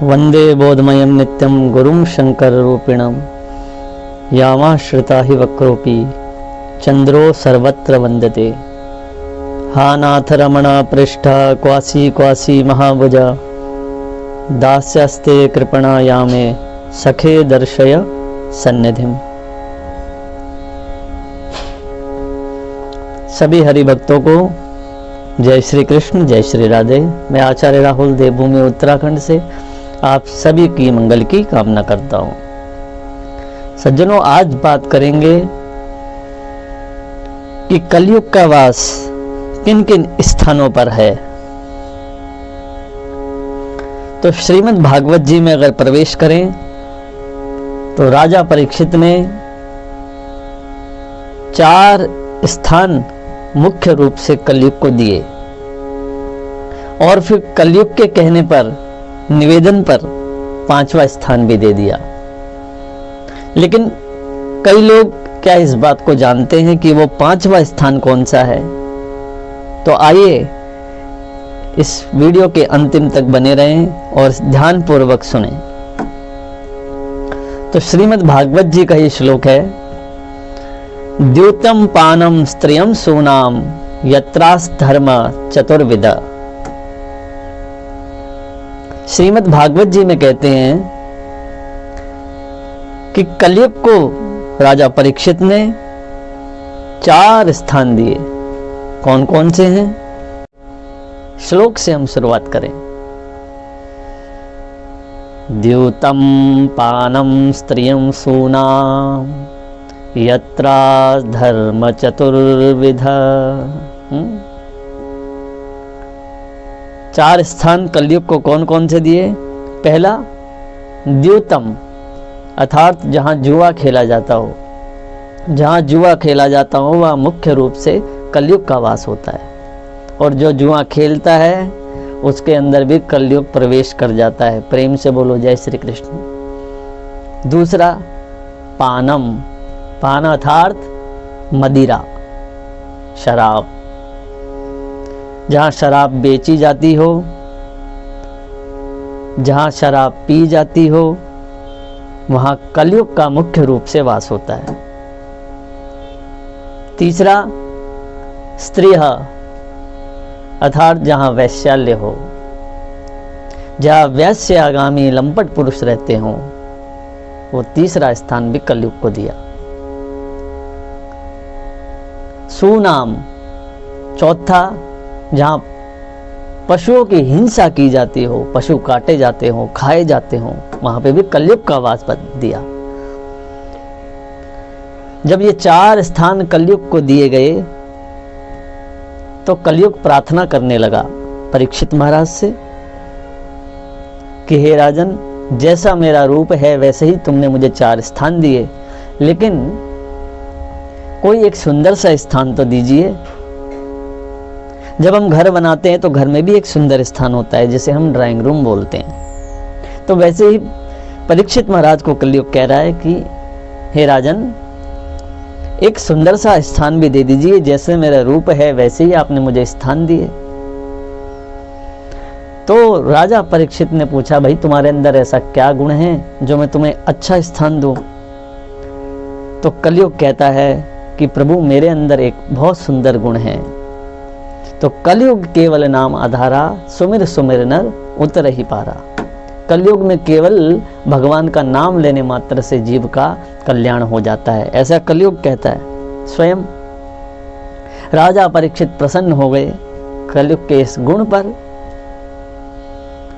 वंदे बोधमयं नित्यं गुरुं शंकररूपिणं यामाश्रिता हि वक्रोऽपि चंद्रो सर्वत्र वंदते। हा नाथ रमणा पृष्ठा क्वासी क्वासी महाभुजा दास्यस्ते कृपणा यामे सखे दर्शय सन्निधिम। सभी हरि भक्तों को जय श्री कृष्ण, जय श्री राधे। मैं आचार्य राहुल देवभूमि उत्तराखंड से आप सभी की मंगल की कामना करता हूं। सज्जनों, आज बात करेंगे कि कलयुग का वास किन किन स्थानों पर है। तो श्रीमद् भागवत जी में अगर प्रवेश करें तो राजा परीक्षित ने 4 स्थान मुख्य रूप से कलयुग को दिए और फिर कलयुग के कहने पर, निवेदन पर 5वां स्थान भी दे दिया। लेकिन कई लोग क्या इस बात को जानते हैं कि वो 5वां स्थान कौन सा है? तो आइए इस वीडियो के अंतिम तक बने रहें और ध्यान पूर्वक सुनें। तो श्रीमद् भागवत जी का ये श्लोक है, द्यूतम पानम स्त्रियम सूनाम यत्रास धर्म चतुर्विधा। श्रीमद् भागवत जी में कहते हैं कि कलयुग को राजा परीक्षित ने 4 स्थान दिए। कौन कौन से हैं? श्लोक से हम शुरुआत करें। द्यूतम पानम स्त्रियम सूनाम यत्रा धर्म चतुर्विधा। 4 स्थान कलयुग को कौन कौन से दिए? पहला, द्यूतम अर्थात जहां जुआ खेला जाता हो। जहां जुआ खेला जाता हो वह मुख्य रूप से कलयुग का वास होता है, और जो जुआ खेलता है उसके अंदर भी कलयुग प्रवेश कर जाता है। प्रेम से बोलो जय श्री कृष्ण। दूसरा, पानम, पान अर्थात मदिरा, शराब। जहां शराब बेची जाती हो, जहां शराब पी जाती हो, वहां कलयुग का मुख्य रूप से वास होता है। तीसरा, स्त्रीह अर्थात जहां वैश्याल्य हो, जहां वैश्य आगामी लंपट पुरुष रहते हो, वो तीसरा स्थान भी कलयुग को दिया। सुनाम, चौथा, जहां पशुओं की हिंसा की जाती हो, पशु काटे जाते हो, खाए जाते हो, वहां पे भी कलयुग का वास दिया। जब ये 4 स्थान कलयुग को दिए गए तो कलयुग प्रार्थना करने लगा परीक्षित महाराज से कि हे राजन, जैसा मेरा रूप है वैसे ही तुमने मुझे 4 स्थान दिए, लेकिन कोई एक सुंदर सा स्थान तो दीजिए। जब हम घर बनाते हैं तो घर में भी एक सुंदर स्थान होता है, जिसे हम ड्राइंग रूम बोलते हैं। तो वैसे ही परीक्षित महाराज को कलयुग कह रहा है कि हे राजन, एक सुंदर सा स्थान भी दे दीजिए। जैसे मेरा रूप है वैसे ही आपने मुझे स्थान दिए। तो राजा परीक्षित ने पूछा, भाई तुम्हारे अंदर ऐसा क्या गुण है जो मैं तुम्हें अच्छा स्थान दूं? तो कलयुग कहता है कि प्रभु, मेरे अंदर एक बहुत सुंदर गुण है। तो कलयुग केवल नाम आधारा, सुमिर सुमिर नर उतर ही पारा। कलयुग में केवल भगवान का नाम लेने मात्र से जीव का कल्याण हो जाता है, ऐसा कलयुग कहता है स्वयं। राजा परीक्षित प्रसन्न हो गए कलयुग के इस गुण पर,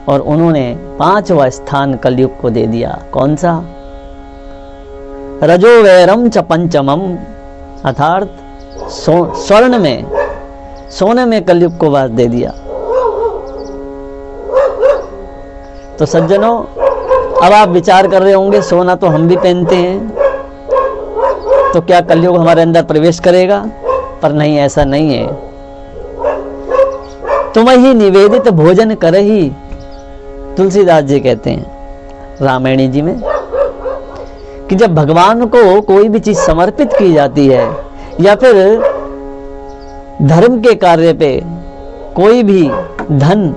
और उन्होंने 5वां स्थान कलयुग को दे दिया। कौन सा? रजो वैरम च पंचमम अर्थात स्वर्ण में, सोने में कलयुग को वास दे दिया। तो सज्जनों, अब आप विचार कर रहे होंगे, सोना तो हम भी पहनते हैं, तो क्या कलयुग हमारे अंदर प्रवेश करेगा? पर नहीं, ऐसा नहीं है। तुम ही निवेदित भोजन करही, तुलसीदास जी कहते हैं रामायणी जी में, कि जब भगवान को कोई भी चीज समर्पित की जाती है या फिर धर्म के कार्य पे कोई भी धन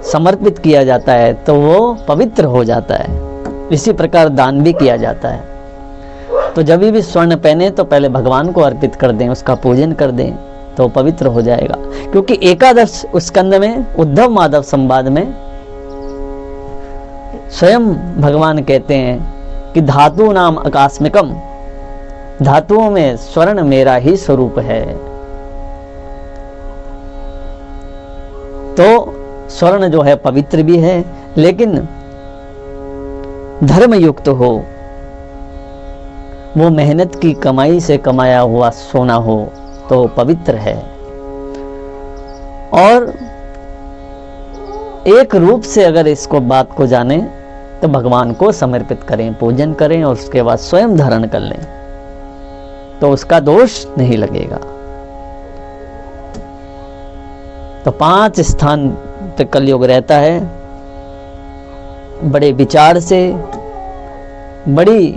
समर्पित किया जाता है तो वो पवित्र हो जाता है। इसी प्रकार दान भी किया जाता है। तो जब भी स्वर्ण पहने तो पहले भगवान को अर्पित कर दें, उसका पूजन कर दें तो पवित्र हो जाएगा। क्योंकि एकादश स्कंद में उद्धव माधव संवाद में स्वयं भगवान कहते हैं कि धातु नाम आकस्मिकम, धातुओं में स्वर्ण मेरा ही स्वरूप है। तो स्वर्ण जो है पवित्र भी है, लेकिन धर्म युक्त हो, वो मेहनत की कमाई से कमाया हुआ सोना हो तो पवित्र है। और एक रूप से अगर इसको बात को जाने तो भगवान को समर्पित करें, पूजन करें और उसके बाद स्वयं धारण कर लें तो उसका दोष नहीं लगेगा। तो 5 स्थान पे कलयुग रहता है। बड़े विचार से, बड़ी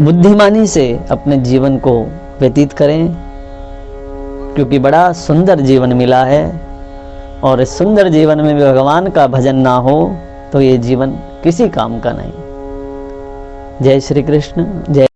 बुद्धिमानी से अपने जीवन को व्यतीत करें, क्योंकि बड़ा सुंदर जीवन मिला है और इस सुंदर जीवन में भी भगवान का भजन ना हो तो ये जीवन किसी काम का नहीं। जय श्री कृष्ण। जय